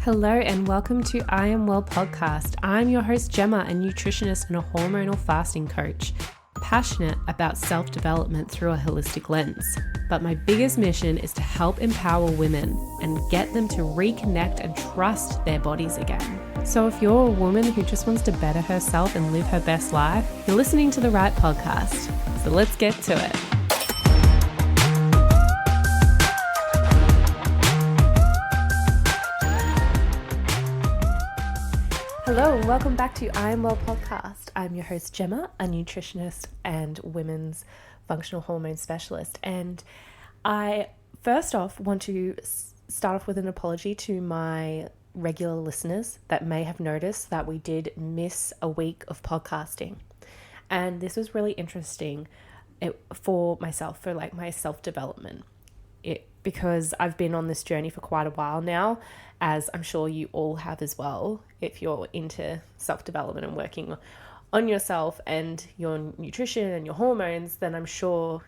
Hello and welcome to I Am Well podcast. I'm your host Gemma, a nutritionist and a hormonal fasting coach, passionate about self-development through a holistic lens. But my biggest mission is to help empower women and get them to reconnect and trust their bodies again. So if you're a woman who just wants to better herself and live her best life, you're listening to the right podcast. So let's get to it. Hello and welcome back to I Am Well podcast. I'm your host Gemma, a nutritionist and women's functional hormone specialist. And I first off want to start off with an apology to my regular listeners that may have noticed that we did miss a week of podcasting. And this was really interesting for myself, for like my self-development. Because I've been on this journey for quite a while now, as I'm sure you all have as well. If you're into self-development and working on yourself and your nutrition and your hormones, then I'm sure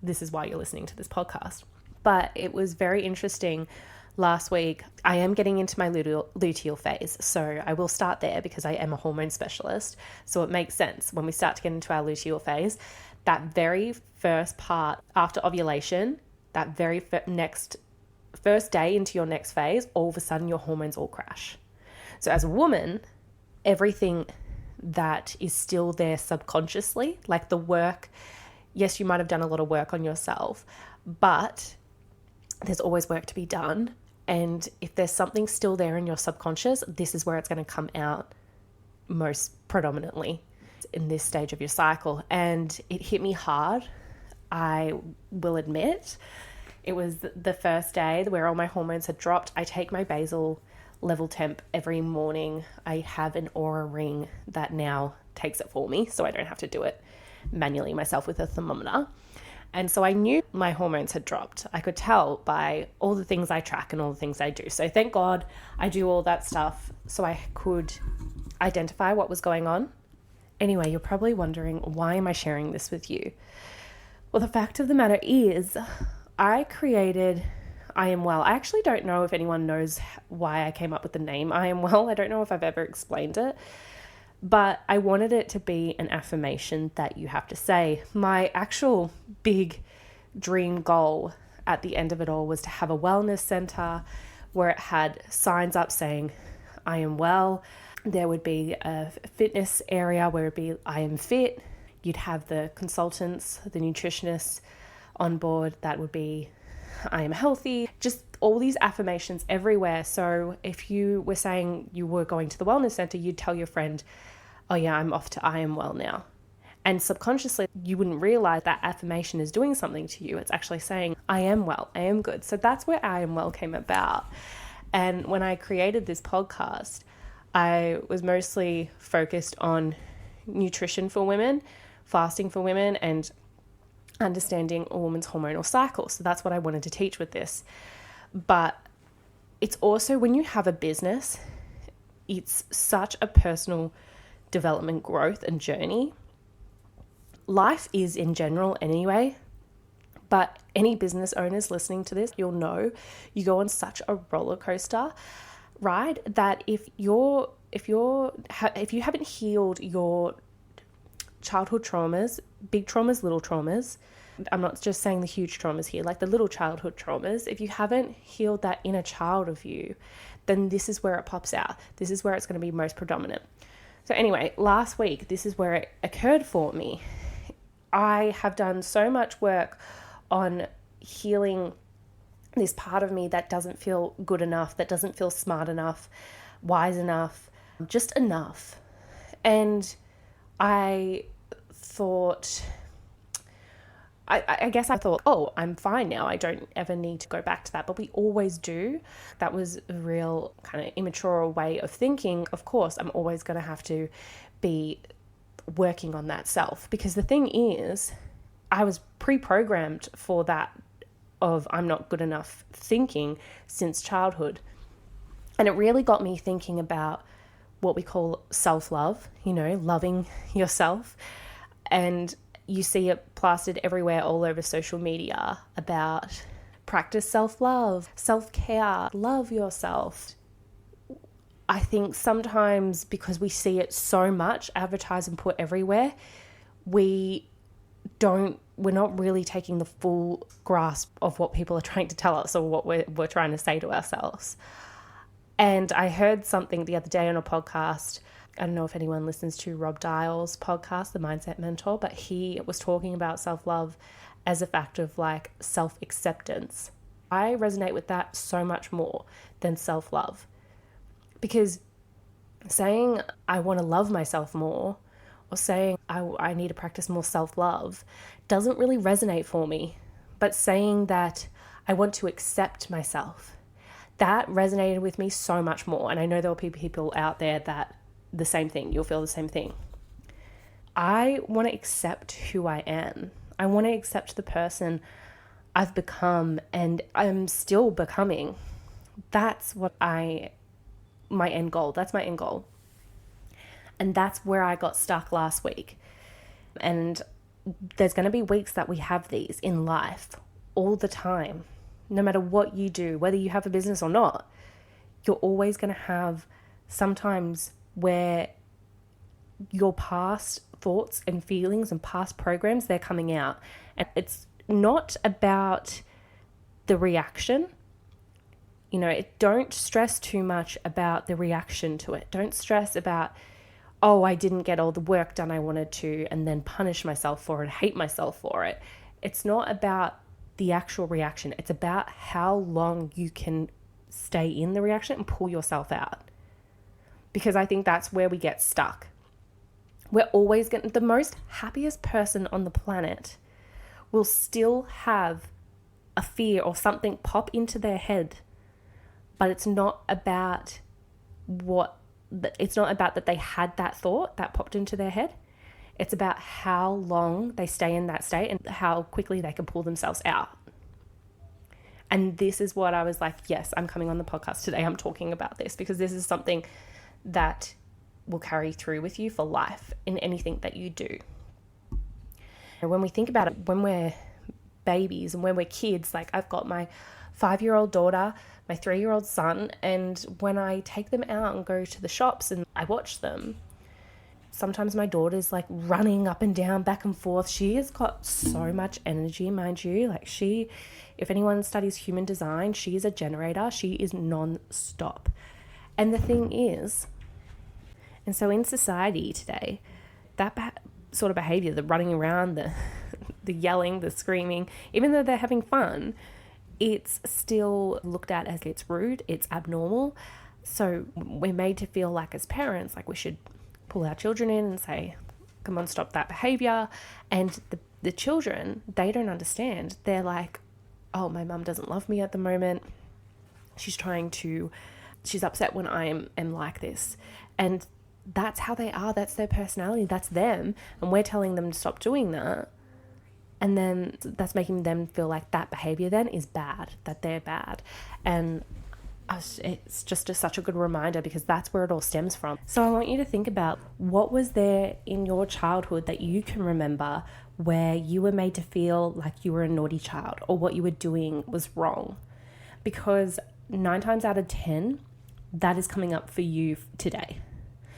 this is why you're listening to this podcast. But it was very interesting last week. I am getting into my luteal phase, so I will start there because I am a hormone specialist. So it makes sense when we start to get into our luteal phase, that very first part after ovulation, that very first day into your next phase, all of a sudden your hormones all crash. So as a woman, everything that is still there subconsciously, like the work, yes, you might have done a lot of work on yourself, but there's always work to be done. And if there's something still there in your subconscious, this is where it's going to come out most predominantly in this stage of your cycle. And it hit me hard, I will admit. It was the first day where all my hormones had dropped. I take my basal level temp every morning. I have an Oura ring that now takes it for me, so I don't have to do it manually myself with a thermometer. And so I knew my hormones had dropped. I could tell by all the things I track and all the things I do. So thank God I do all that stuff so I could identify what was going on. Anyway, you're probably wondering, why am I sharing this with you? Well, the fact of the matter is, I created I Am Well. I actually don't know if anyone knows why I came up with the name I Am Well. I don't know if I've ever explained it, but I wanted it to be an affirmation that you have to say. My actual big dream goal at the end of it all was to have a wellness center where it had signs up saying I am well. There would be a fitness area where it'd be I am fit. You'd have the consultants, the nutritionists on board that would be I am healthy, just all these affirmations everywhere. So if you were saying you were going to the wellness center, you'd tell your friend, oh yeah, I'm off to I am well now. And subconsciously, you wouldn't realize that affirmation is doing something to you. It's actually saying, I am well, I am good. So that's where I Am Well came about. And when I created this podcast, I was mostly focused on nutrition for women, fasting for women, and understanding a woman's hormonal cycle. So that's what I wanted to teach with this. But it's also, when you have a business, it's such a personal development growth and journey. Life is in general anyway, but any business owners listening to this, you'll know you go on such a roller coaster ride that if you haven't healed your childhood traumas, big traumas, little traumas, I'm not just saying the huge traumas here, like the little childhood traumas, if you haven't healed that inner child of you, then this is where it pops out. This is where it's going to be most predominant. So anyway, last week, this is where it occurred for me. I have done so much work on healing this part of me that doesn't feel good enough, that doesn't feel smart enough, wise enough, just enough. And I thought, I guess I thought, oh, I'm fine now. I don't ever need to go back to that. But we always do. That was a real kind of immature way of thinking. Of course, I'm always going to have to be working on that self. Because the thing is, I was pre-programmed for that of I'm not good enough thinking since childhood. And it really got me thinking about what we call self-love, loving yourself. And you see it plastered everywhere all over social media about practice self-love, self-care, love yourself. I think sometimes because we see it so much advertised and put everywhere, we're not really taking the full grasp of what people are trying to tell us or what we're trying to say to ourselves. And I heard something the other day on a podcast. I don't know if anyone listens to Rob Dial's podcast, The Mindset Mentor, but he was talking about self-love as a fact of like self-acceptance. I resonate with that so much more than self-love, because saying I want to love myself more or saying I need to practice more self-love doesn't really resonate for me. But saying that I want to accept myself, that resonated with me so much more. And I know there will be people out there that the same thing, you'll feel the same thing. I want to accept who I am. I want to accept the person I've become and I'm still becoming. That's my end goal. That's my end goal. And that's where I got stuck last week. And there's going to be weeks that we have these in life all the time. No matter what you do, whether you have a business or not, you're always going to have sometimes where your past thoughts and feelings and past programs, they're coming out. And it's not about the reaction. Don't stress too much about the reaction to it. Don't stress about, oh, I didn't get all the work done I wanted to, and then punish myself for it, hate myself for it. It's not about the actual reaction. It's about how long you can stay in the reaction and pull yourself out. Because I think that's where we get stuck. We're always getting the most happiest person on the planet will still have a fear or something pop into their head. But it's not about that they had that thought that popped into their head. It's about how long they stay in that state and how quickly they can pull themselves out. And this is what I was like, yes, I'm coming on the podcast today. I'm talking about this because this is something that will carry through with you for life in anything that you do. And when we think about it, when we're babies and when we're kids, like I've got my 5-year-old daughter, my 3-year-old son, and when I take them out and go to the shops and I watch them, sometimes my daughter's like running up and down, back and forth. She has got so much energy, mind you. Like if anyone studies human design, she is a generator. She is non-stop. And the thing is, and so in society today, that sort of behavior, the running around, the yelling, the screaming, even though they're having fun, it's still looked at as it's rude, it's abnormal. So we're made to feel like as parents, like we should pull our children in and say, come on, stop that behavior. And the children, they don't understand. They're like, oh, my mum doesn't love me at the moment. She's upset when I am like this. And that's how they are. That's their personality. That's them. And we're telling them to stop doing that. And then that's making them feel like that behavior then is bad, that they're bad. And it's just such a good reminder because that's where it all stems from. So I want you to think about what was there in your childhood that you can remember where you were made to feel like you were a naughty child or what you were doing was wrong. Because 9 times out of 10, that is coming up for you today.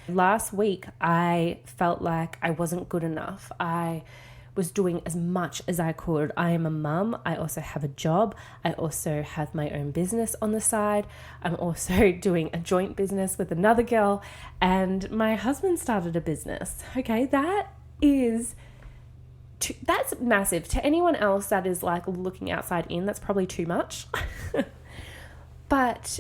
Last week, I felt like I wasn't good enough. I was doing as much as I could. I am a mum. I also have a job. I also have my own business on the side. I'm also doing a joint business with another girl, and my husband started a business. Okay, that's massive. To anyone else that is like looking outside in, that's probably too much. But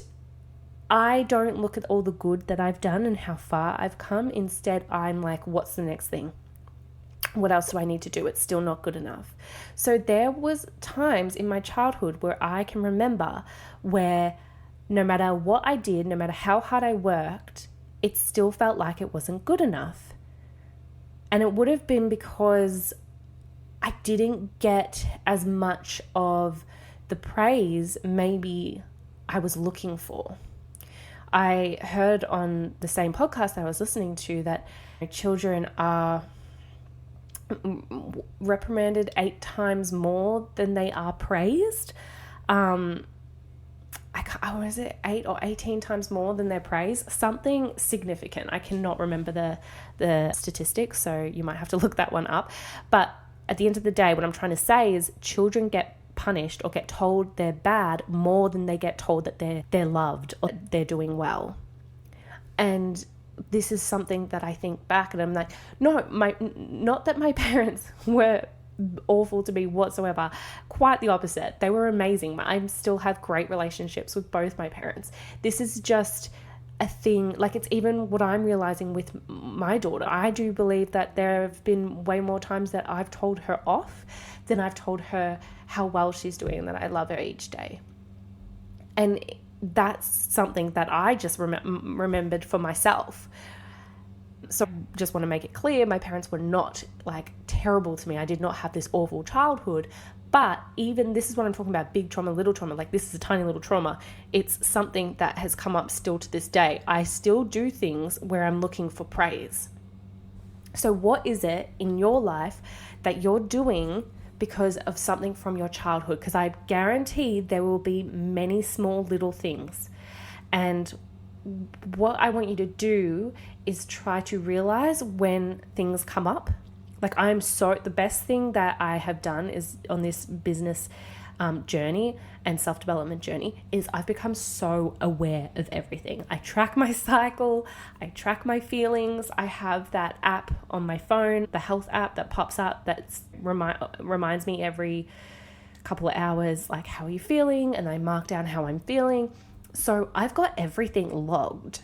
I don't look at all the good that I've done and how far I've come. Instead, I'm like, what's the next thing? What else do I need to do? It's still not good enough. So there was times in my childhood where I can remember where no matter what I did, no matter how hard I worked, it still felt like it wasn't good enough. And it would have been because I didn't get as much of the praise maybe I was looking for. I heard on the same podcast I was listening to that children are reprimanded 8 times more than they are praised. was it 8 or 18 times more than their praise? Something significant. I cannot remember the statistics, so you might have to look that one up. But at the end of the day, what I'm trying to say is children get punished or get told they're bad more than they get told that they're loved or they're doing well. And this is something that I think back and I'm like, no, not that my parents were awful to me whatsoever. Quite the opposite. They were amazing. I still have great relationships with both my parents. This is just a thing, like it's even what I'm realizing with my daughter. I do believe that there have been way more times that I've told her off than I've told her how well she's doing and that I love her each day. And that's something that I just remembered for myself. So just want to make it clear, my parents were not like terrible to me. I did not have this awful childhood, but even this is what I'm talking about, big trauma, little trauma, like this is a tiny little trauma. It's something that has come up still to this day. I still do things where I'm looking for praise. So what is it in your life that you're doing because of something from your childhood? Because I guarantee there will be many small little things. And what I want you to do is try to realize when things come up. Like the best thing that I have done is on this business journey and self-development journey is I've become so aware of everything. I track my cycle, I track my feelings. I have that app on my phone, the health app that pops up that reminds me every couple of hours, like, how are you feeling? And I mark down how I'm feeling. So I've got everything logged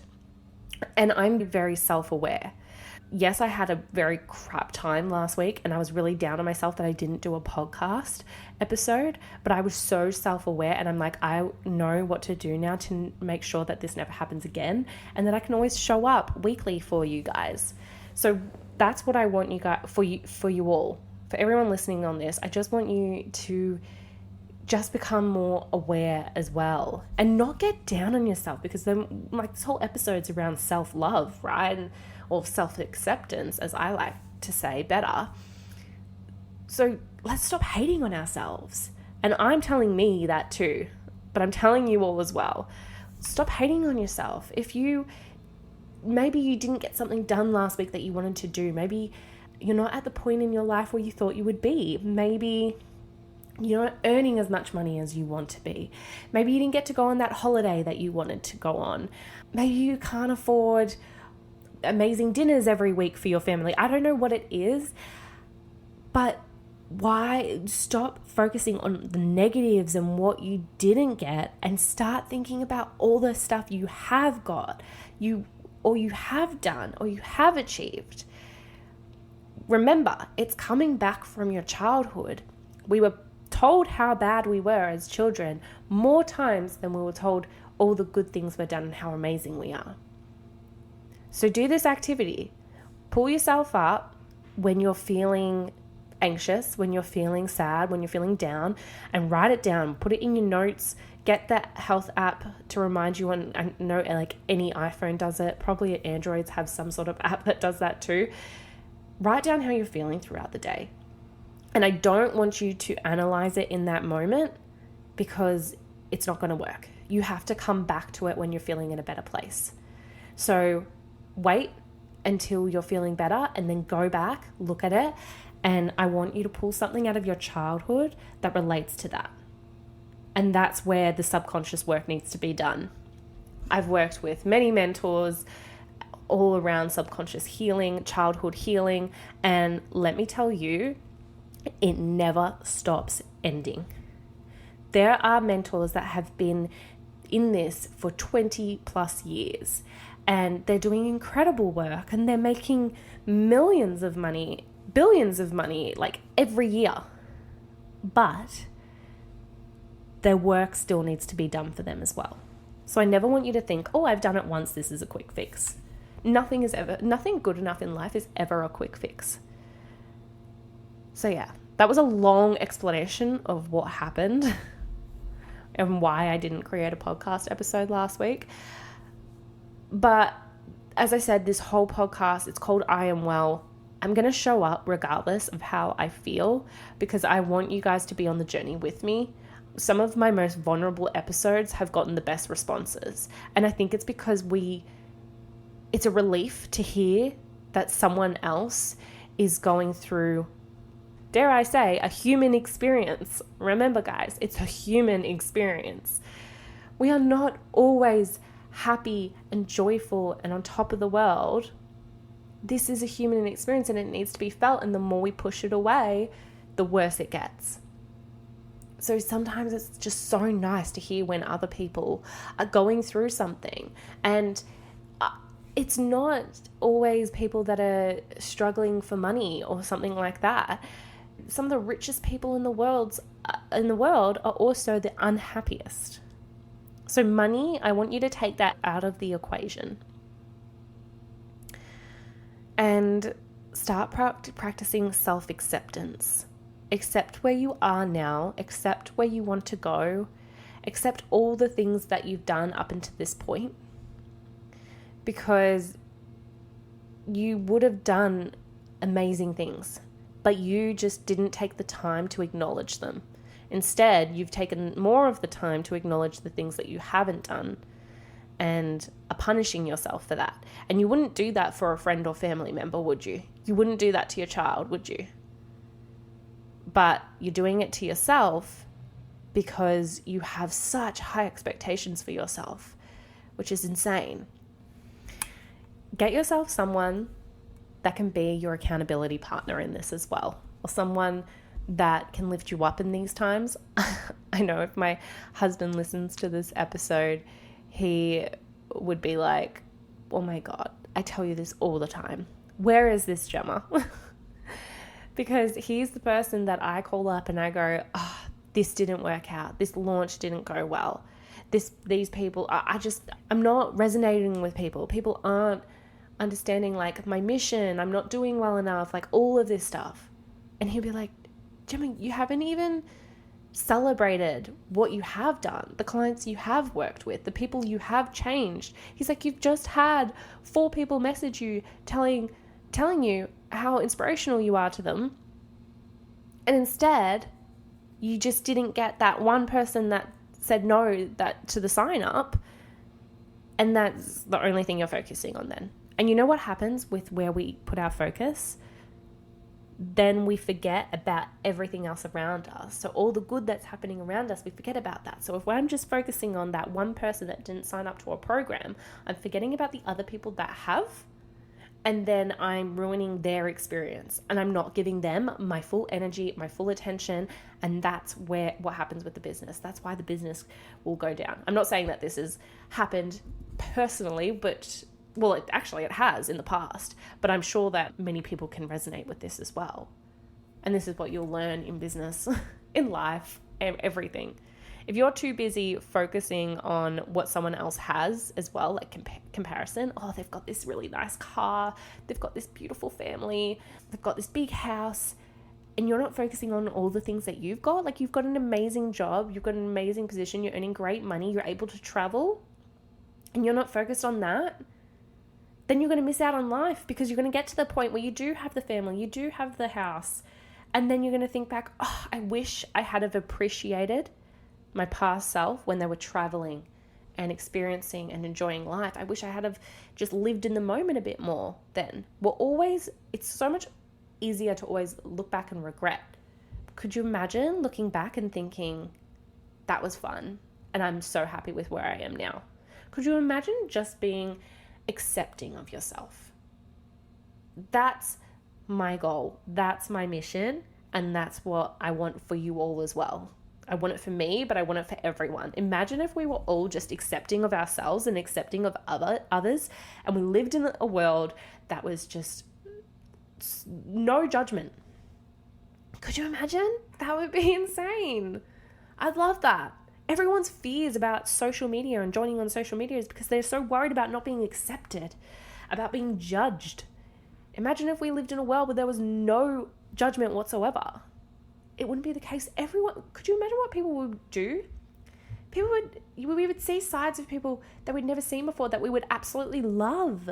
and I'm very self-aware. Yes, I had a very crap time last week and I was really down on myself that I didn't do a podcast episode, but I was so self-aware and I'm like, I know what to do now to make sure that this never happens again and that I can always show up weekly for you guys. So that's what I want you guys, for you all, for everyone listening on this. I just want you to just become more aware as well and not get down on yourself, because then like this whole episode's around self-love, right? Or self-acceptance, as I like to say better. So let's stop hating on ourselves. And I'm telling me that too, but I'm telling you all as well. Stop hating on yourself. Maybe you didn't get something done last week that you wanted to do. Maybe you're not at the point in your life where you thought you would be. Maybe you're not earning as much money as you want to be. Maybe you didn't get to go on that holiday that you wanted to go on. Maybe you can't afford amazing dinners every week for your family. I don't know what it is, but why stop focusing on the negatives and what you didn't get and start thinking about all the stuff you have got, you have done, or you have achieved. Remember, it's coming back from your childhood. We were told how bad we were as children more times than we were told all the good things we've done and how amazing we are. So do this activity. Pull yourself up when you're feeling anxious, when you're feeling sad, when you're feeling down, and write it down. Put it in your notes. Get that health app to remind you. And I know like any iPhone does it. Probably Androids have some sort of app that does that too. Write down how you're feeling throughout the day. And I don't want you to analyze it in that moment because it's not going to work. You have to come back to it when you're feeling in a better place. So wait until you're feeling better and then go back, look at it. And I want you to pull something out of your childhood that relates to that. And that's where the subconscious work needs to be done. I've worked with many mentors all around subconscious healing, childhood healing. And let me tell you, it never stops ending. There are mentors that have been in this for 20 plus years and they're doing incredible work and they're making millions of money, billions of money, like every year. But their work still needs to be done for them as well. So I never want you to think, oh, I've done it once, this is a quick fix. Nothing good enough in life is ever a quick fix. So yeah, that was a long explanation of what happened and why I didn't create a podcast episode last week. But as I said, this whole podcast, it's called I Am Well. I'm going to show up regardless of how I feel because I want you guys to be on the journey with me. some of my most vulnerable episodes have gotten the best responses. And I think it's because it's a relief to hear that someone else is going through, dare I say, a human experience. Remember, guys, it's a human experience. We are not always happy and joyful and on top of the world. This is a human experience and it needs to be felt. And the more we push it away, the worse it gets. So sometimes it's just so nice to hear when other people are going through something. And it's not always people that are struggling for money or something like that. Some of the richest people in the world are also the unhappiest. So money, I want you to take that out of the equation and start practicing self-acceptance. Accept where you are now, accept where you want to go, accept all the things that you've done up until this point, because you would have done amazing things, but you just didn't take the time to acknowledge them. Instead, you've taken more of the time to acknowledge the things that you haven't done and are punishing yourself for that. And you wouldn't do that for a friend or family member, would you? You wouldn't do that to your child, would you? But you're doing it to yourself because you have such high expectations for yourself, which is insane. Get yourself someone that can be your accountability partner in this as well, or someone that can lift you up in these times. I know if my husband listens to this episode, he would be like, oh my God, I tell you this all the time. Where is this Gemma? Because he's the person that I call up and I go, oh, this didn't work out. This launch didn't go well. These people, I'm not resonating with people. People aren't understanding like my mission. I'm not doing well enough, like all of this stuff. And he'll be like, Gemma, you haven't even celebrated what you have done, the clients you have worked with, the people you have changed. He's like, you've just had 4 people message you telling you how inspirational you are to them. And instead, you just didn't get that one person that said no to the sign up. And that's the only thing you're focusing on then. And you know what happens with where we put our focus? Then we forget about everything else around us. So all the good that's happening around us, we forget about that. So if I'm just focusing on that one person that didn't sign up to a program, I'm forgetting about the other people that have, and then I'm ruining their experience and I'm not giving them my full energy, my full attention. And that's what happens with the business. That's why the business will go down. I'm not saying that this has happened personally, but well, it has in the past, but I'm sure that many people can resonate with this as well. And this is what you'll learn in business, in life, everything. If you're too busy focusing on what someone else has as well, like comparison, oh, they've got this really nice car, they've got this beautiful family, they've got this big house, and you're not focusing on all the things that you've got, like you've got an amazing job, you've got an amazing position, you're earning great money, you're able to travel, and you're not focused on that, then you're going to miss out on life, because you're going to get to the point where you do have the family, you do have the house, and then you're going to think back, oh, I wish I had have appreciated my past self when they were traveling and experiencing and enjoying life. I wish I had have just lived in the moment a bit more then. It's so much easier to always look back and regret. Could you imagine looking back and thinking, that was fun and I'm so happy with where I am now? Could you imagine just being accepting of yourself? That's my goal. That's my mission. And that's what I want for you all as well. I want it for me, but I want it for everyone. Imagine if we were all just accepting of ourselves and accepting of others, and we lived in a world that was just no judgment. Could you imagine? That would be insane. I'd love that. Everyone's fears about social media and joining on social media is because they're so worried about not being accepted, about being judged. Imagine if we lived in a world where there was no judgment whatsoever. It wouldn't be the case. Could you imagine what people would do? We would see sides of people that we'd never seen before that we would absolutely love,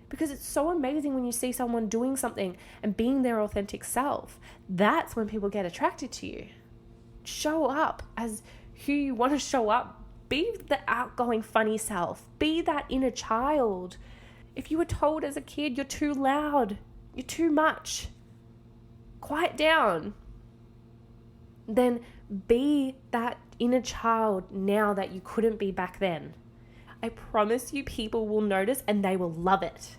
because it's so amazing when you see someone doing something and being their authentic self. That's when people get attracted to you. Show up as who you want to show up. Be the outgoing, funny self. Be that inner child. If you were told as a kid, you're too loud, you're too much, quiet down, then be that inner child now that you couldn't be back then. I promise you, people will notice and they will love it.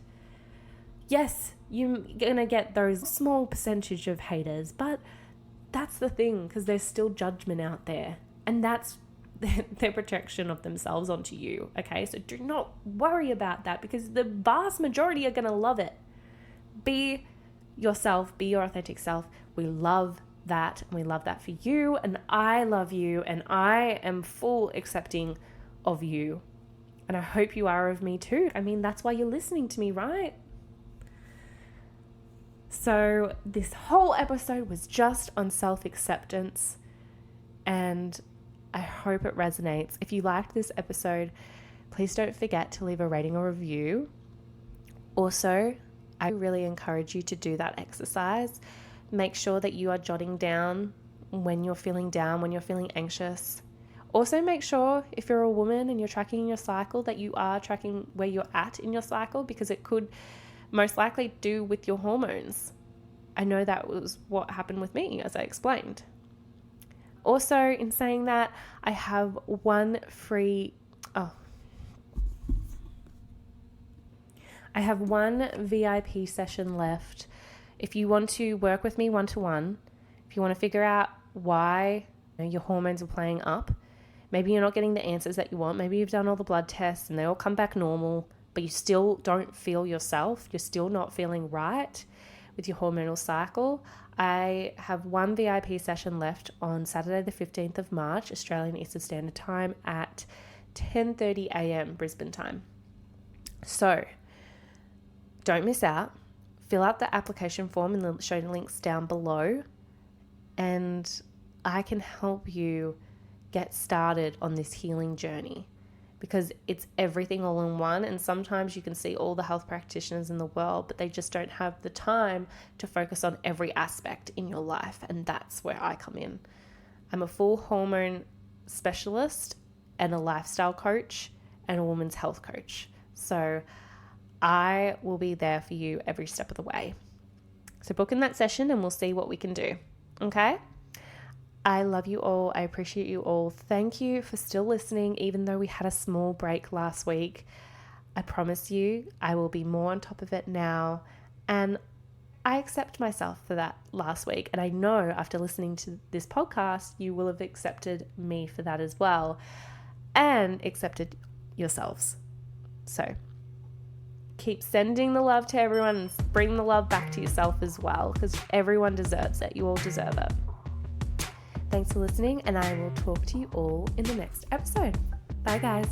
Yes, you're going to get those small percentage of haters, but that's the thing, because there's still judgment out there, and that's their projection of themselves onto you. Okay, so do not worry about that, because the vast majority are going to love it. Be yourself, be your authentic self. We love that, and we love that for you, and I love you, and I am full accepting of you, and I hope you are of me too. I mean, that's why you're listening to me, right? So this whole episode was just on self-acceptance, and I hope it resonates. If you liked this episode, please don't forget to leave a rating or review. Also, I really encourage you to do that exercise. Make sure that you are jotting down when you're feeling down, when you're feeling anxious. Also, make sure if you're a woman and you're tracking your cycle, that you are tracking where you're at in your cycle, because it could most likely do with your hormones. I know that was what happened with me, as I explained. Also, in saying that, I have one VIP session left. If you want to work with me one-to-one, if you want to figure out why your hormones are playing up, maybe you're not getting the answers that you want, maybe you've done all the blood tests and they all come back normal, but you still don't feel yourself, you're still not feeling right with your hormonal cycle, I have one VIP session left on Saturday the 15th of March, Australian Eastern Standard Time at 10:30 a.m. Brisbane time. So don't miss out. Fill out the application form in the show links down below, and I can help you get started on this healing journey, because it's everything all in one. And sometimes you can see all the health practitioners in the world, but they just don't have the time to focus on every aspect in your life. And that's where I come in. I'm a full hormone specialist and a lifestyle coach and a women's health coach. So I will be there for you every step of the way. So book in that session and we'll see what we can do. Okay? I love you all. I appreciate you all. Thank you for still listening, even though we had a small break last week. I promise you, I will be more on top of it now. And I accept myself for that last week. And I know after listening to this podcast, you will have accepted me for that as well, and accepted yourselves. So keep sending the love to everyone and bring the love back to yourself as well, because everyone deserves it. You all deserve it. Thanks for listening, and I will talk to you all in the next episode. Bye, guys.